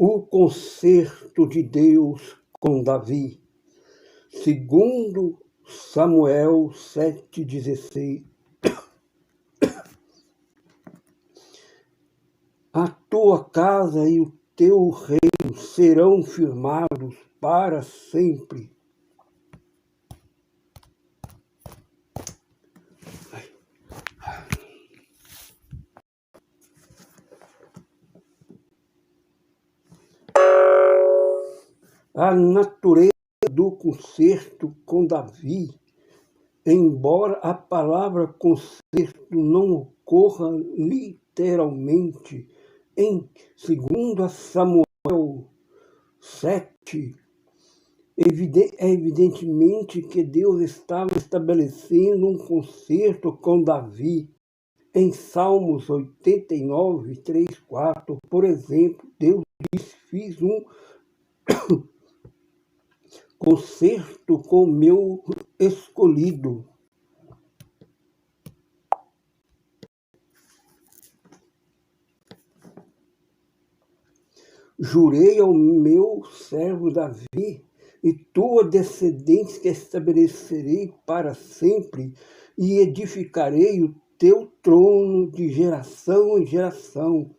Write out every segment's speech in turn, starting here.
O concerto de Deus com Davi, segundo Samuel 7,16. A tua casa e o teu reino serão firmados para sempre. A natureza do concerto com Davi, embora a palavra concerto não ocorra literalmente em 2 Samuel 7, é evidentemente que Deus estava estabelecendo um concerto com Davi. Em Salmos 89, 3, 4, por exemplo, Deus diz: fiz um concerto com meu escolhido. Jurei ao meu servo Davi, e tua descendência estabelecerei para sempre, e edificarei o teu trono de geração em geração.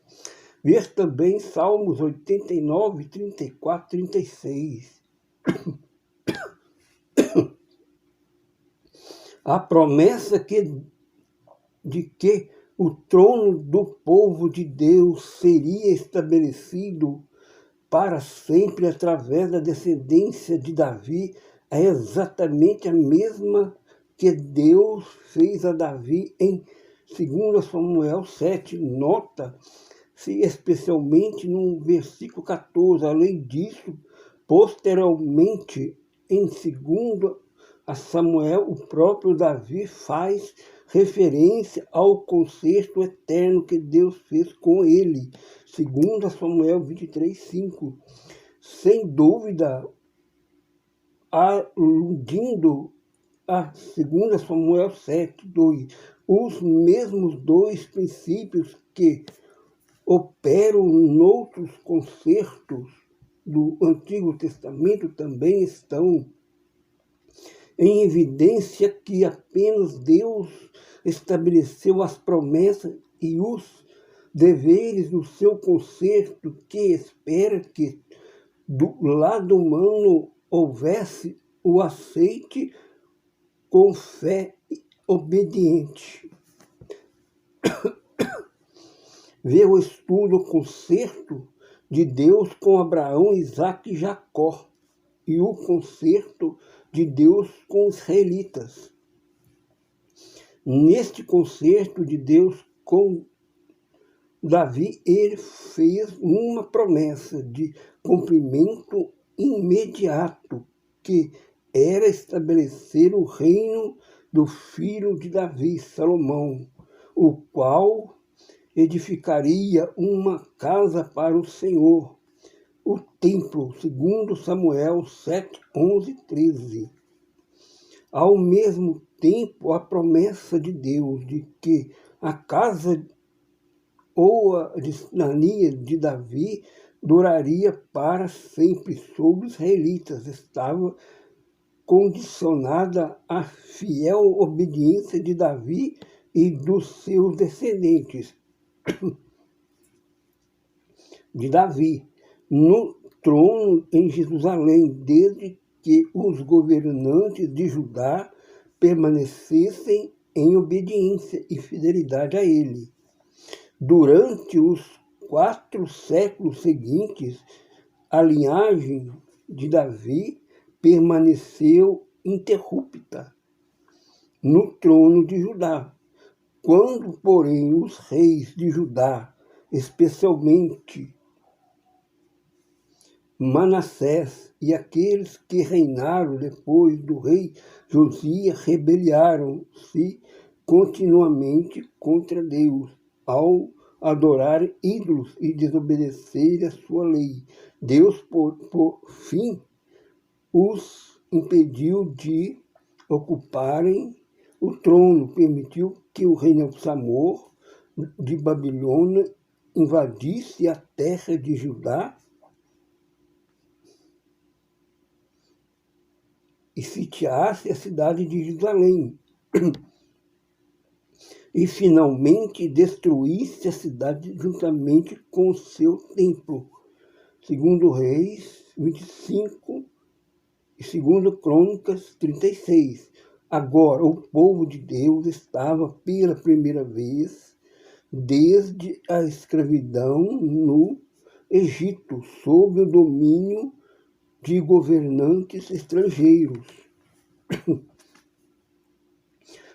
Ver também Salmos 89, 34, 36. A promessa de que o trono do povo de Deus seria estabelecido para sempre através da descendência de Davi é exatamente a mesma que Deus fez a Davi em 2 Samuel 7. Nota-se especialmente no versículo 14. Além disso, posteriormente, em 2 Samuel, o próprio Davi faz referência ao concerto eterno que Deus fez com ele. 2 Samuel 23, 5. Sem dúvida, aludindo a 2 Samuel 7, 2. Os mesmos dois princípios que operam noutros concertos do Antigo Testamento também estão em evidência que apenas Deus estabeleceu as promessas e os deveres do seu concerto, que espera que do lado humano houvesse o aceite com fé obediente. Vê o estudo o concerto de Deus com Abraão, Isaque e Jacó, e o concerto de Deus com os israelitas. Neste concerto de Deus com Davi, ele fez uma promessa de cumprimento imediato, que era estabelecer o reino do filho de Davi, Salomão, o qual edificaria uma casa para o Senhor, o templo, segundo Samuel 7, 11, 13. Ao mesmo tempo, a promessa de Deus de que a casa ou a cidadania de Davi duraria para sempre sobre os israelitas estava condicionada à fiel obediência de Davi e dos seus descendentes de Davi no trono em Jerusalém, desde que os governantes de Judá permanecessem em obediência e fidelidade a ele. Durante os 4 séculos seguintes, a linhagem de Davi permaneceu interrupta no trono de Judá. Quando, porém, os reis de Judá especialmente Manassés e aqueles que reinaram depois do rei Josias rebelaram-se continuamente contra Deus ao adorar ídolos e desobedecer a sua lei. Deus, por fim, os impediu de ocuparem o trono, permitiu que o rei Nabucodonosor de Babilônia invadisse a terra de Judá e sitiasse a cidade de Jerusalém, e finalmente destruísse a cidade juntamente com o seu templo. Segundo Reis 25 e segundo Crônicas 36. Agora o povo de Deus estava pela primeira vez desde a escravidão no Egito, sob o domínio de governantes estrangeiros.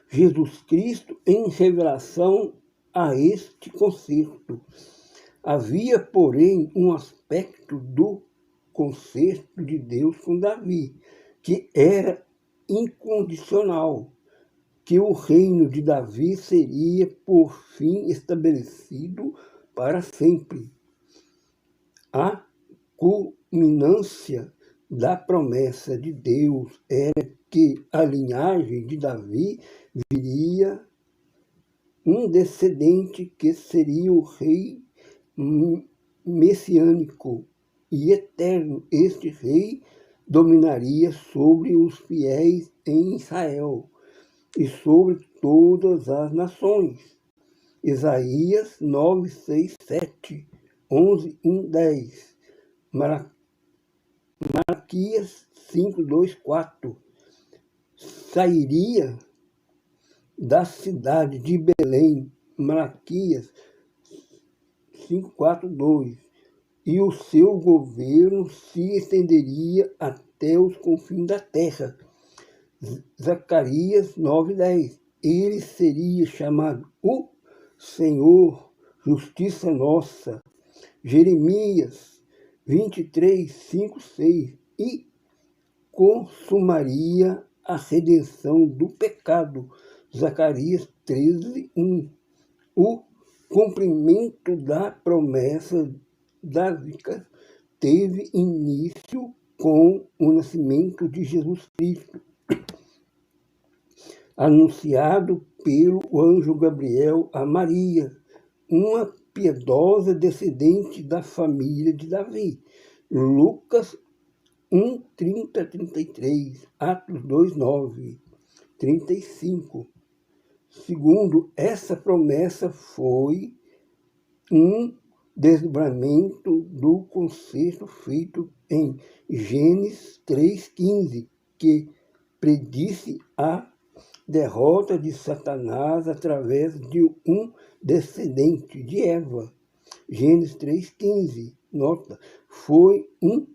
Jesus Cristo em revelação a este concerto. Havia, porém, um aspecto do concerto de Deus com Davi, que era incondicional, que o reino de Davi seria, por fim, estabelecido para sempre. A culminância da promessa de Deus era que a linhagem de Davi viria um descendente que seria o rei messiânico e eterno. Este rei dominaria sobre os fiéis em Israel e sobre todas as nações. Isaías 9, 6, 7, 11, 1, 10. Malaquias 5, 2, 4. Sairia da cidade de Belém, Malaquias 5, 4, 2. E o seu governo se estenderia até os confins da terra. Zacarias 9, 10. Ele seria chamado o Senhor, justiça nossa. Jeremias 23, 5, 6. E consumaria a redenção do pecado. Zacarias 13, 1. O cumprimento da promessa dávica teve início com o nascimento de Jesus Cristo, anunciado pelo anjo Gabriel a Maria, uma piedosa descendente da família de Davi. Lucas 1, 30, 33, Atos 2, 9, 35. Segundo, essa promessa foi um desdobramento do concerto feito em Gênesis 3,15, que predisse a derrota de Satanás através de um descendente de Eva. Gênesis 3,15, nota, foi um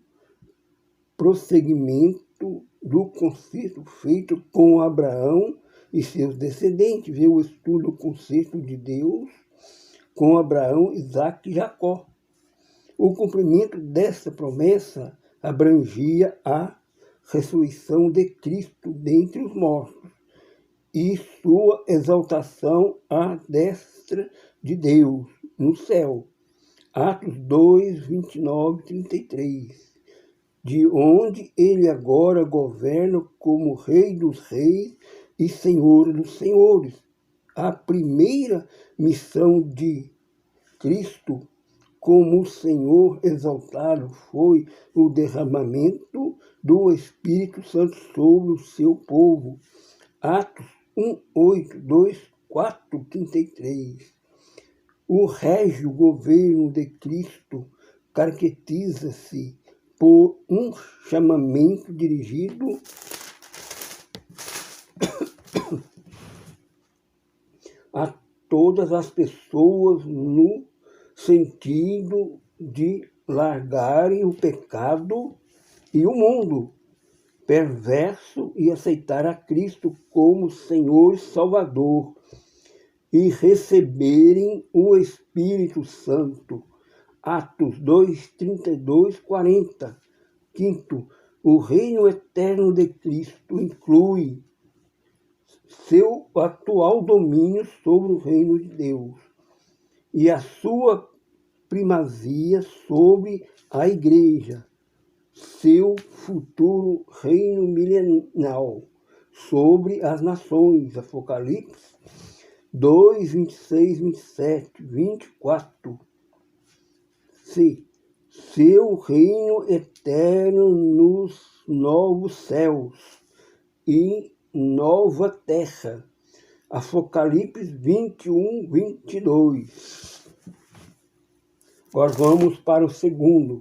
prosseguimento do concerto feito com Abraão e seus descendentes. Vê o estudo do concerto de Deus com Abraão, Isaque e Jacó. O cumprimento dessa promessa abrangia a ressurreição de Cristo dentre os mortos e sua exaltação à destra de Deus no céu. Atos 2, 29 e 33. De onde ele agora governa como Rei dos Reis e Senhor dos Senhores. A primeira missão de Cristo como Senhor exaltado foi o derramamento do Espírito Santo sobre o seu povo. Atos 1, 8, 2, 4, 33. O régio governo de Cristo caracteriza-se por um chamamento dirigido a todas as pessoas no sentido de largarem o pecado e o mundo perverso e aceitar a Cristo como Senhor e Salvador. e receberem o Espírito Santo. Atos 2, 32, 40. Quinto, o reino eterno de Cristo inclui seu atual domínio sobre o reino de Deus e a sua primazia sobre a Igreja, seu futuro reino milenial sobre as nações. Apocalipse 2, 26, 27, 24. C. Seu reino eterno nos novos céus e nova terra. Apocalipse 21, 22. Agora vamos para o segundo.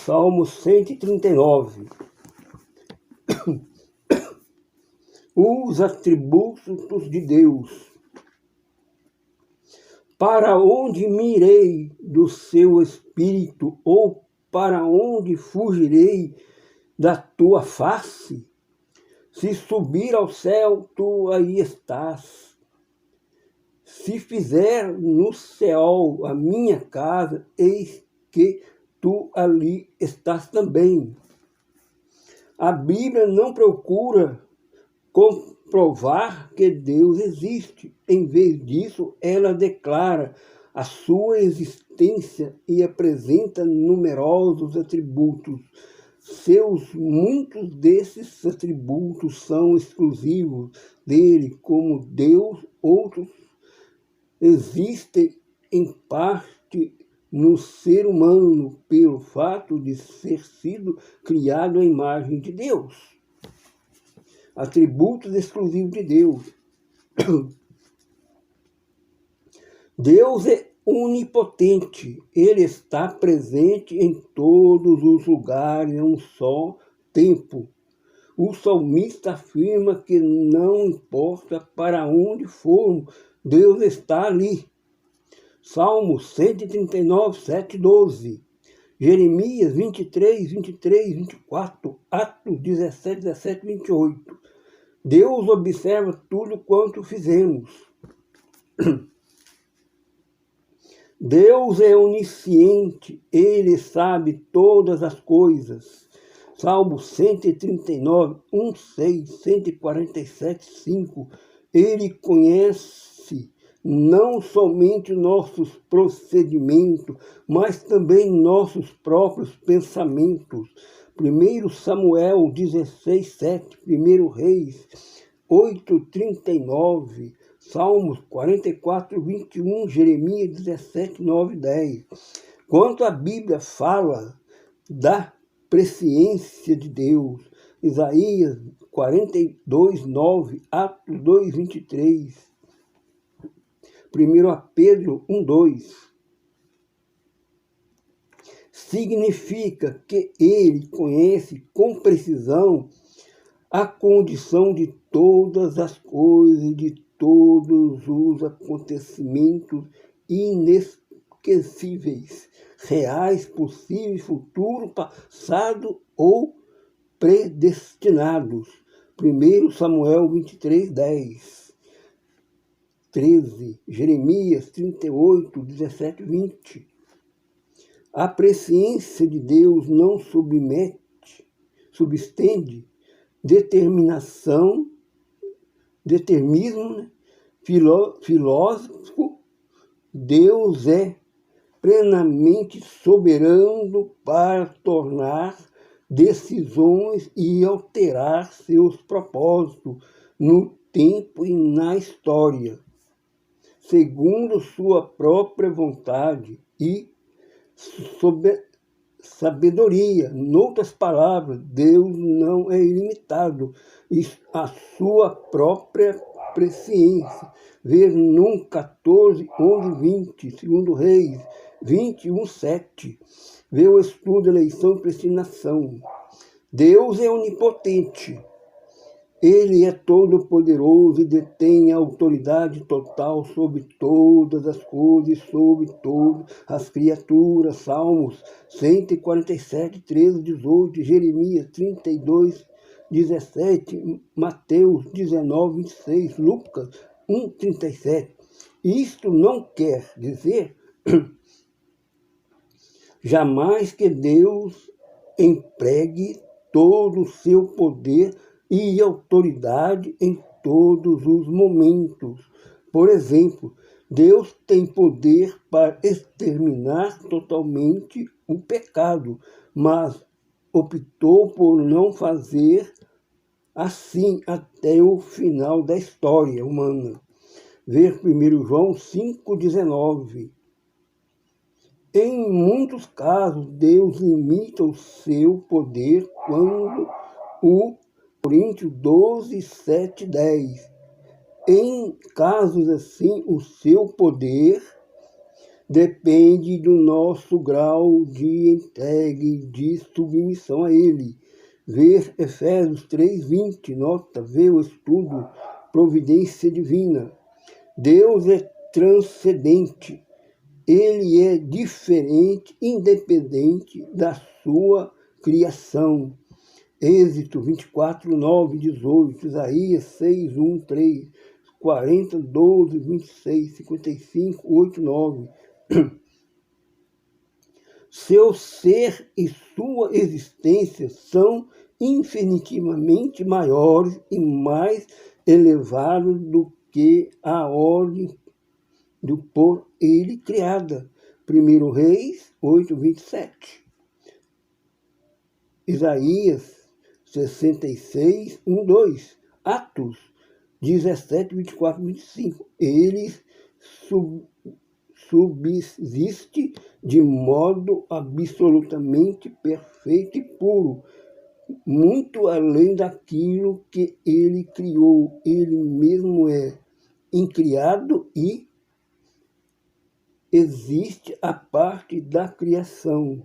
Salmo 139. Os atributos de Deus. Para onde me irei do seu espírito, ou para onde fugirei da tua face? Se subir ao céu, tu aí estás. Se fizer no céu a minha casa, eis que tu ali estás também. A Bíblia não procura comprovar que Deus existe. Em vez disso, ela declara a sua existência e apresenta numerosos atributos. Muitos desses atributos são exclusivos dele como Deus, outros existem em parte no ser humano pelo fato de ser sido criado à imagem de Deus. Atributos exclusivos de Deus. Deus é onipotente, ele está presente em todos os lugares a um só tempo. O salmista afirma que não importa para onde formos, Deus está ali. Salmo 139, 7, 12. Jeremias 23, 23, 24. Atos 17, 17, 28. Deus observa tudo quanto fizemos. Deus é onisciente, ele sabe todas as coisas. Salmo 139, 1, 6, 147, 5. Ele conhece não somente nossos procedimentos, mas também nossos próprios pensamentos. 1 Samuel 16, 7, 1 Reis 8, 39, Salmos 44, 21, Jeremias 17, 9, 10. Quanto a Bíblia fala da presciência de Deus, Isaías 42, 9, Atos 2, 23, 1 Pedro 1, 2. Significa que ele conhece com precisão a condição de todas as coisas, de todos os acontecimentos inesquecíveis, reais, possíveis, futuro, passado ou predestinados. 1 Samuel 23, 10. 13. Jeremias 38, 17, 20. A presciência de Deus não substende determinismo, filosófico. Deus é plenamente soberano para tornar decisões e alterar seus propósitos no tempo e na história, segundo sua própria vontade e sabedoria. Em outras palavras, Deus não é ilimitado e a sua própria presciência. Ver num 14, 11, 20, 2 Reis 21:7. Vê o estudo, eleição e predestinação. Deus é onipotente. Ele é todo-poderoso e detém a autoridade total sobre todas as coisas, sobre todas as criaturas. Salmos 147, 13, 18, Jeremias 32, 17, Mateus 19, 26, Lucas 1, 37. Isto não quer dizer jamais que Deus empregue todo o seu poder e autoridade em todos os momentos. Por exemplo, Deus tem poder para exterminar totalmente o pecado, mas optou por não fazer assim até o final da história humana. Ver 1 João 5,19. Em muitos casos, Deus limita o seu poder quando o Coríntios 12, 7, 10. Em casos assim, o seu poder depende do nosso grau de entregue, de submissão a ele. Ver Efésios 3, 20, nota, ver o estudo Providência Divina. Deus é transcendente, ele é diferente, independente da sua criação. Êxodo 24, 9, 18, Isaías 6, 1, 3, 40, 12, 26, 55, 8, 9. Seu ser e sua existência são infinitivamente maiores e mais elevados do que a ordem do por ele criada. 1 Reis 8, 27. Isaías 66, 1, 2. Atos 17, 24, 25. Ele subsiste de modo absolutamente perfeito e puro, muito além daquilo que ele criou. Ele mesmo é incriado e existe a parte da criação.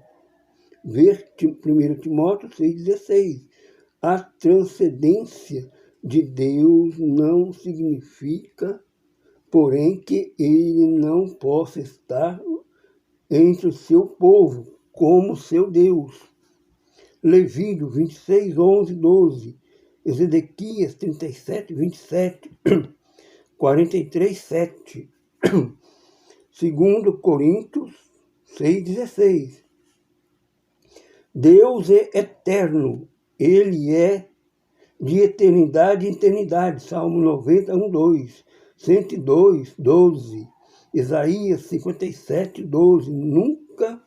Ver 1 Timóteo 6,16. A transcendência de Deus não significa, porém, que ele não possa estar entre o seu povo como seu Deus. Levítico 26, 11, 12. Ezequias 37, 27. 43, 7. 2 Coríntios 6, 16. Deus é eterno, ele é de eternidade em eternidade. Salmo 90, 1, 2. 102, 12. Isaías 57, 12. Nunca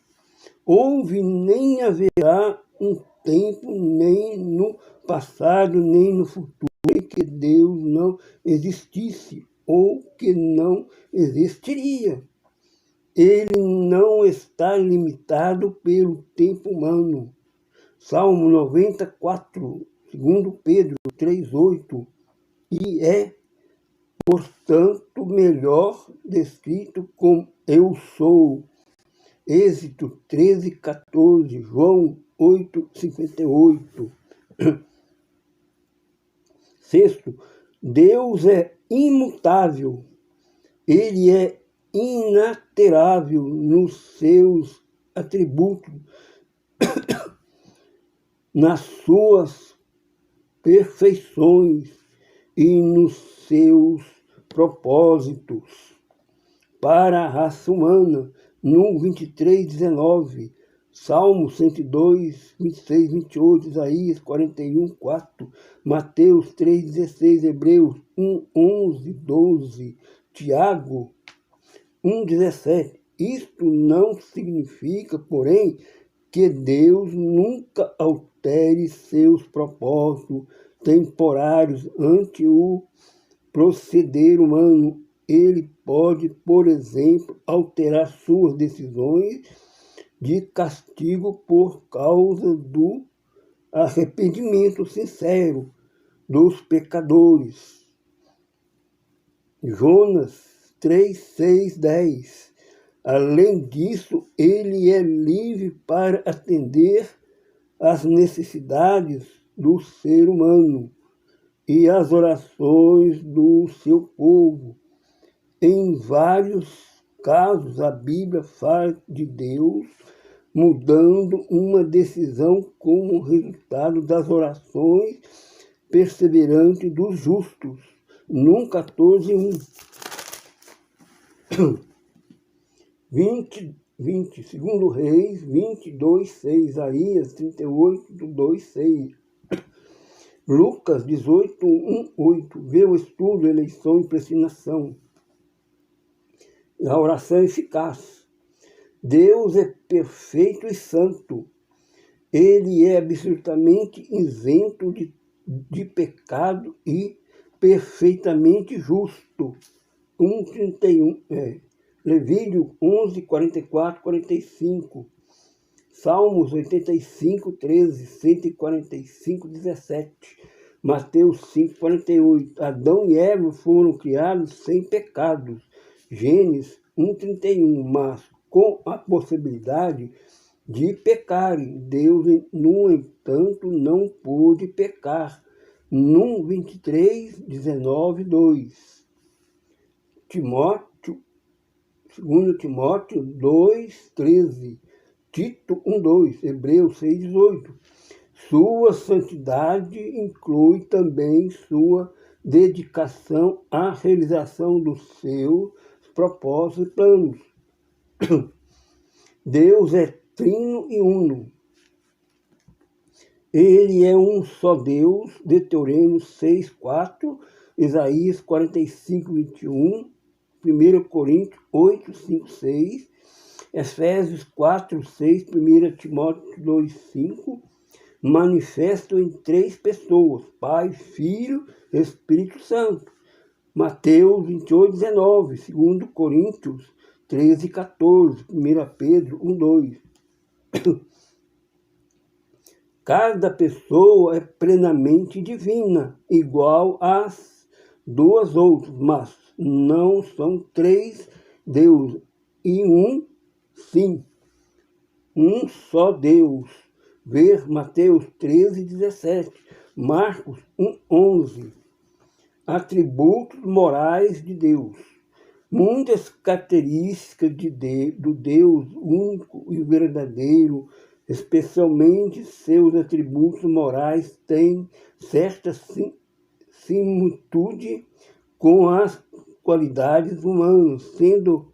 houve nem haverá um tempo, nem no passado, nem no futuro, em que Deus não existisse ou que não existiria. Ele não está limitado pelo tempo humano. Salmo 94, 2 Pedro 3,8. E é, portanto, melhor descrito como eu sou. Êxodo 13, 14. João 8, 58. Sexto, Deus é imutável. Ele é inalterável nos seus atributos, nas suas perfeições e nos seus propósitos para a raça humana. No 23, 19, Salmo 102, 26, 28, Isaías 41, 4, Mateus 3, 16, Hebreus 1, 11, 12, Tiago 1,17. Isto não significa, porém, que Deus nunca altere seus propósitos temporários ante o proceder humano. Ele pode, por exemplo, alterar suas decisões de castigo por causa do arrependimento sincero dos pecadores. Jonas 3, 6, 10. Além disso, ele é livre para atender às necessidades do ser humano e às orações do seu povo. Em vários casos, a Bíblia fala de Deus mudando uma decisão como resultado das orações perseverantes dos justos. Num 14:1. 20, segundo Reis, 22:6, Isaías 38:2-6, Lucas 18:1-8, vê o estudo, eleição e predestinação. A oração eficaz. Deus é perfeito e santo. Ele é absolutamente isento de pecado e perfeitamente justo. 1:31. Levítico 11, 44, 45. Salmos 85, 13, 145, 17. Mateus 5, 48. Adão e Eva foram criados sem pecados. Gênesis 1:31. Mas com a possibilidade de pecarem. Deus, no entanto, não pôde pecar. Num 23:19-2. 2 Timóteo 2:13, Tito 1:2, Hebreus 6:18. Sua santidade inclui também sua dedicação à realização dos seus propósitos e planos. Deus é trino e uno. Ele é um só Deus, Deuteronômio 6:4, Isaías 45:21, 1 Coríntios 8:5-6, Efésios 4:6, 1 Timóteo 2:5, manifesto em três pessoas, Pai, Filho, Espírito Santo. Mateus 28:19, 2 Coríntios 13:14, 1 Pedro 1:2. Cada pessoa é plenamente divina, igual às duas outras, mas não são três deuses, e um, sim, um só Deus. Ver Mateus 13:17, Marcos 1:11. Atributos morais de Deus. Muitas características do Deus único e verdadeiro, especialmente seus atributos morais, têm certa similitude com as qualidades humanas, sendo,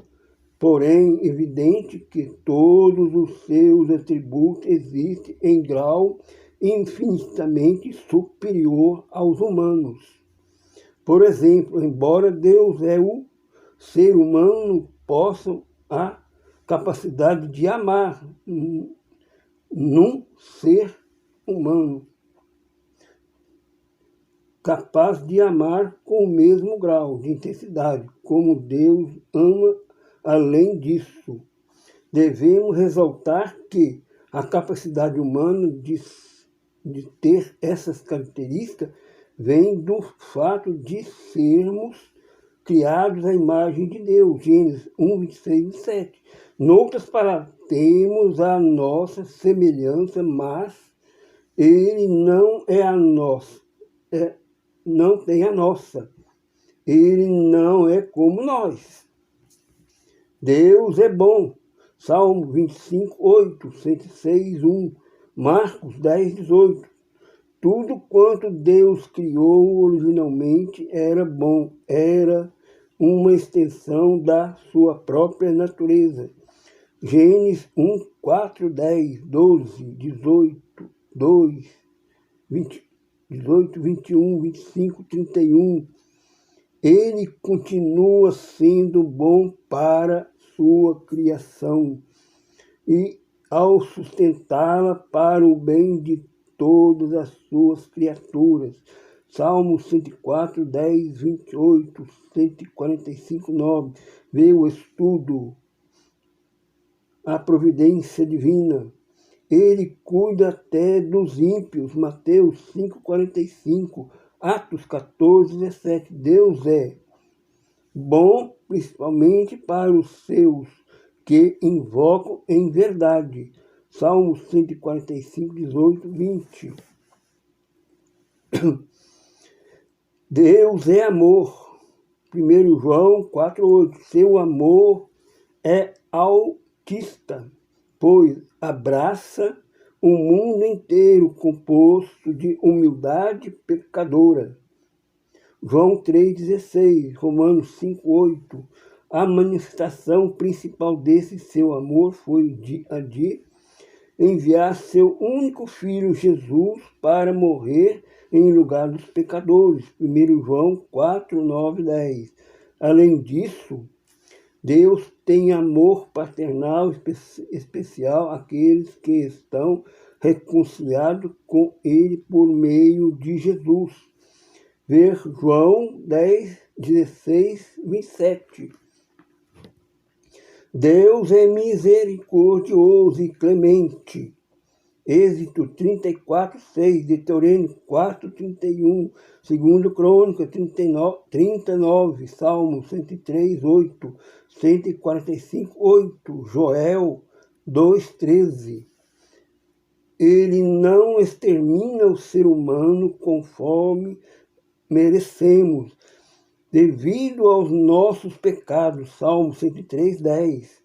porém, evidente que todos os seus atributos existem em grau infinitamente superior aos humanos. Por exemplo, embora Deus é o ser humano, possa a capacidade de amar num ser humano capaz de amar com o mesmo grau de intensidade, como Deus ama. Além disso, devemos ressaltar que a capacidade humana de ter essas características vem do fato de sermos criados à imagem de Deus, Gênesis 1:26-27. Noutras palavras, temos a nossa semelhança, mas ele não é a nossa, não tem a nossa. Ele não é como nós. Deus é bom. Salmo 25:8, 106:1, Marcos 10:18. Tudo quanto Deus criou originalmente era bom, era uma extensão da sua própria natureza. Gênesis 1:4, 10, 12, 18, 2, 20, 18, 21, 25, 31. Ele continua sendo bom para sua criação e ao sustentá-la para o bem de todas as suas criaturas. Salmo 104, 10, 28, 145, 9. Vê o estudo. A providência divina. Ele cuida até dos ímpios. Mateus 5:45, Atos 14:17. Deus é bom, principalmente para os seus que invocam em verdade. Salmos 145, 18, 20. Deus é amor. 1 João 4,8. Seu amor é altista, pois abraça o mundo inteiro, composto de humildade pecadora. João 3,16, Romanos 5,8. A manifestação principal desse seu amor foi de enviar seu único filho Jesus para morrer em lugar dos pecadores. 1 João 4, 9, 10. Além disso, Deus tem amor paternal especial àqueles que estão reconciliados com Ele por meio de Jesus. Ver João 10, 16, 27. Deus é misericordioso e clemente. Êxodo 34, 6, Deuteronômio 4, 31, 2 Crônica 39, Salmo 103, 8, 145, 8, Joel 2, 13. Ele não extermina o ser humano conforme merecemos, devido aos nossos pecados, Salmo 103, 10.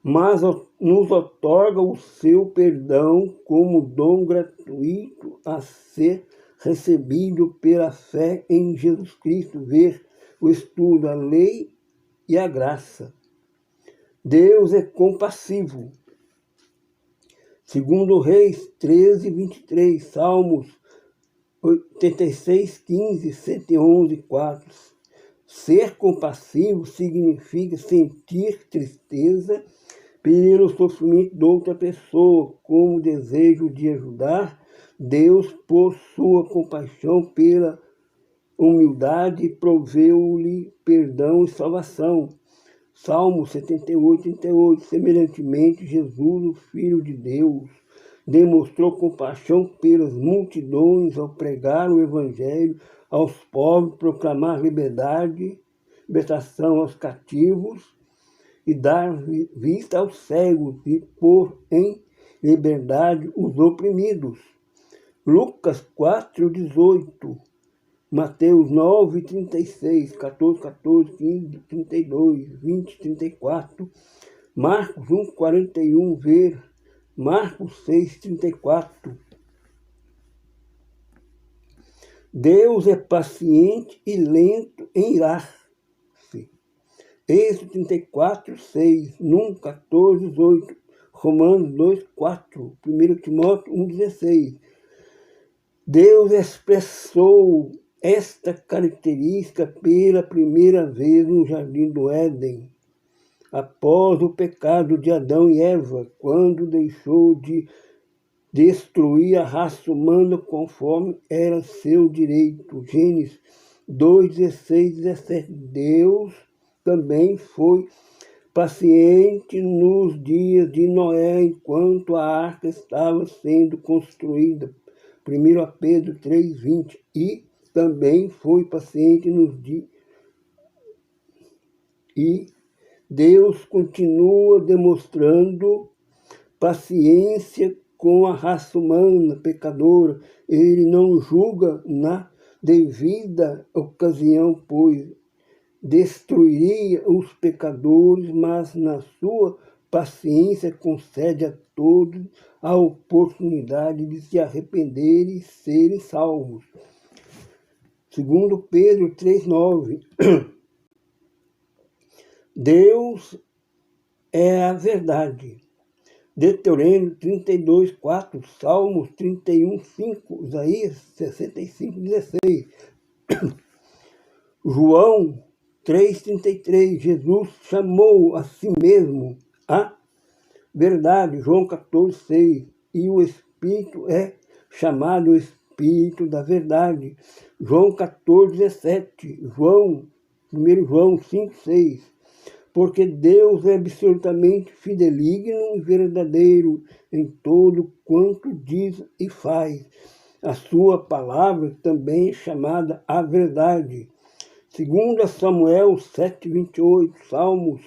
Mas nos outorga o seu perdão como dom gratuito a ser recebido pela fé em Jesus Cristo. Ver o estudo, a lei e a graça. Deus é compassivo. 2 Reis 13, 23, Salmos 86, 15, 111, 4. Ser compassivo significa sentir tristeza pelo sofrimento de outra pessoa, como desejo de ajudar. Deus, por sua compaixão, pela humildade, proveu-lhe perdão e salvação. Salmo 78, 38. Semelhantemente, Jesus, o Filho de Deus, demonstrou compaixão pelas multidões ao pregar o Evangelho aos pobres, proclamar libertação aos cativos e dar vista aos cegos e pôr em liberdade os oprimidos. Lucas 4, 18, Mateus 9, 36, 14, 14, 15, 32, 20, 34, Marcos 1, 41, ver Marcos 6, 34. Deus é paciente e lento em irar-se. Êxodo 34, 6, Num 14, 18, Romanos 2, 4, 1 Timóteo 1, 16. Deus expressou esta característica pela primeira vez no Jardim do Éden, após o pecado de Adão e Eva, quando deixou de destruir a raça humana conforme era seu direito. Gênesis 2, 16, 17. Deus também foi paciente nos dias de Noé, enquanto a arca estava sendo construída. 1 Pedro 3, 20. E também foi paciente nos dias. E Deus continua demonstrando paciência com a raça humana pecadora. Ele não julga na devida ocasião, pois destruiria os pecadores, mas na sua paciência concede a todos a oportunidade de se arrependerem e serem salvos. 2 Pedro 3,9. Deus é a verdade. Deuteronômio 32, 4, Salmos 31, 5, Isaías 65, 16. João 3,33, Jesus chamou a si mesmo a verdade. João 14, 6. E o Espírito é chamado o Espírito da verdade. João 14, 17. 1 João 5, 6. Porque Deus é absolutamente fideligno e verdadeiro em todo quanto diz e faz. A sua palavra também é chamada a verdade. 2 Samuel 7, 28, Salmos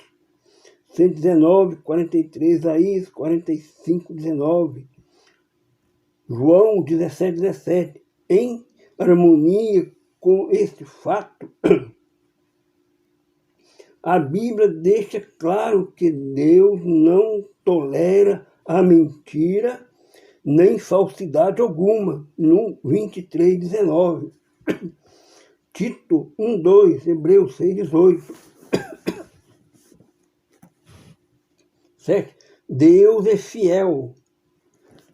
119, 43, Isaías 45, 19, João 17, 17. Em harmonia com este fato, a Bíblia deixa claro que Deus não tolera a mentira nem falsidade alguma, no 23, 19. Tito 1, 2, Hebreus 6, 18. Certo? Deus é fiel.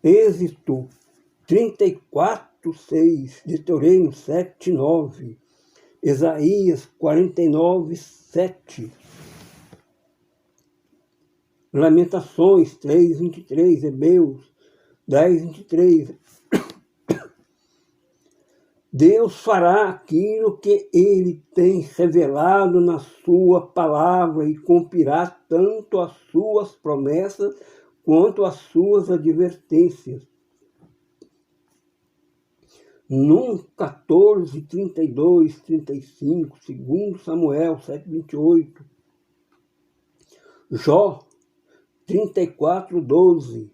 Êxodo 34, 6, Deuteronômio 7, 9, Isaías 49, 7, Lamentações 3, 23, Hebreus 10, 23. Deus fará aquilo que Ele tem revelado na sua palavra e cumprirá tanto as suas promessas quanto as suas advertências. Num 14, 32, 35, 2 Samuel 7, 28, Jó 34, 12,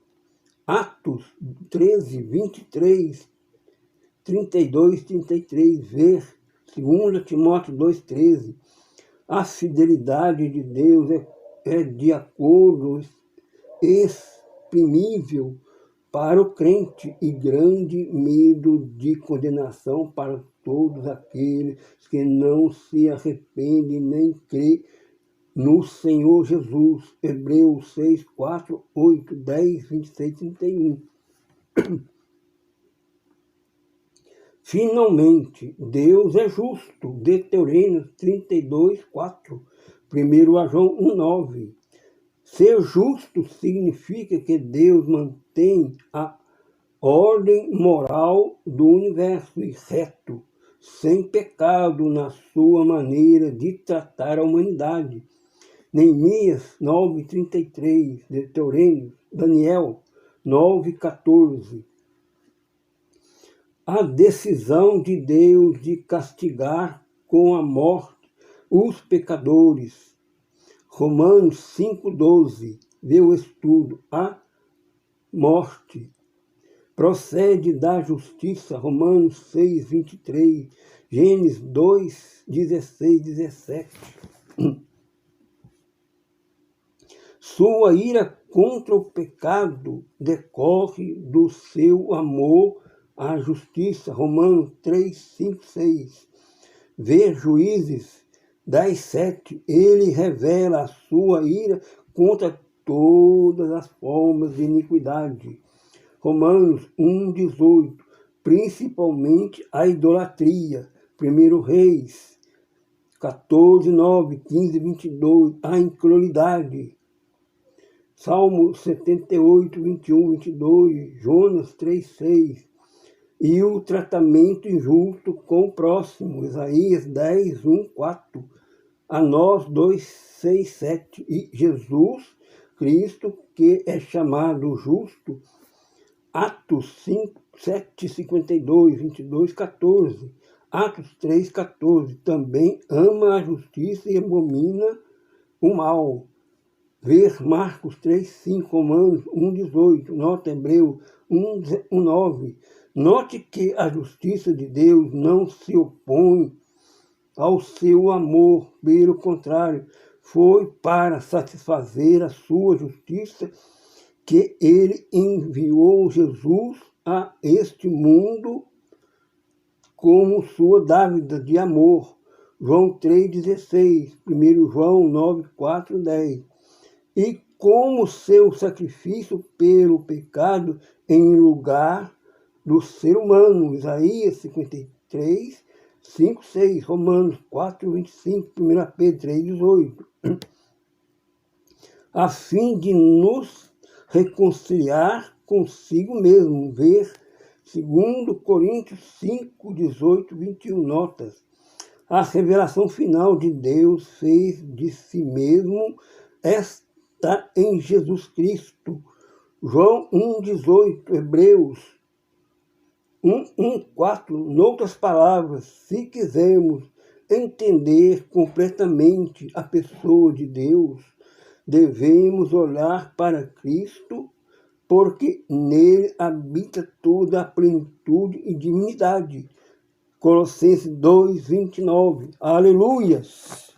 Atos 13, 23, 32, 33, ver 2 Timóteo 2, 13. A fidelidade de Deus é de acordo exprimível para o crente e grande medo de condenação para todos aqueles que não se arrependem nem crêem no Senhor Jesus. Hebreus 6, 4, 8, 10, 26, 31. Finalmente, Deus é justo. Deuteronômio 32, 4. 1 João 1, 9. Ser justo significa que Deus mantém a ordem moral do universo e reto, sem pecado na sua maneira de tratar a humanidade. Neemias 9, 33. Deuteronômio, Daniel 9, 14. A decisão de Deus de castigar com a morte os pecadores. Romanos 5, 12. Vê o estudo. A morte procede da justiça. Romanos 6, 23. Gênesis 2, 16, 17. Sua ira contra o pecado decorre do seu amor à justiça. Romanos 3, 5, 6. Vê Juízes 10, 7. Ele revela a sua ira contra todas as formas de iniquidade. Romanos 1, 18. Principalmente a idolatria. 1 Reis 14, 9, 15, 22. A incredulidade. Salmo 78, 21, 22. Jonas 3, 6. E o tratamento injusto com o próximo. Isaías 10, 1, 4. A nós 2, 6, 7. E Jesus Cristo, que é chamado justo. Atos 5, 7, 52, 22, 14. Atos 3, 14. Também ama a justiça e abomina o mal. Ver Marcos 3, 5, Romanos 1, 18. Nota Hebreu 1, 9. Note que a justiça de Deus não se opõe ao seu amor, pelo contrário, foi para satisfazer a sua justiça que ele enviou Jesus a este mundo como sua dávida de amor. João 3,16, 1 João 9, 4, 10. E como seu sacrifício pelo pecado em lugar do ser humano. Isaías 53, 5, 6, Romanos 4, 25, 1 Pedro 3, 18. A fim de nos reconciliar consigo mesmo. Ver 2 Coríntios 5, 18, 21. Notas. A revelação final de Deus fez de si mesmo está em Jesus Cristo. João 1, 18. Hebreus 1, 4. Noutras palavras, se quisermos entender completamente a pessoa de Deus, devemos olhar para Cristo, porque nele habita toda a plenitude e dignidade. Colossenses 2:29. Aleluias!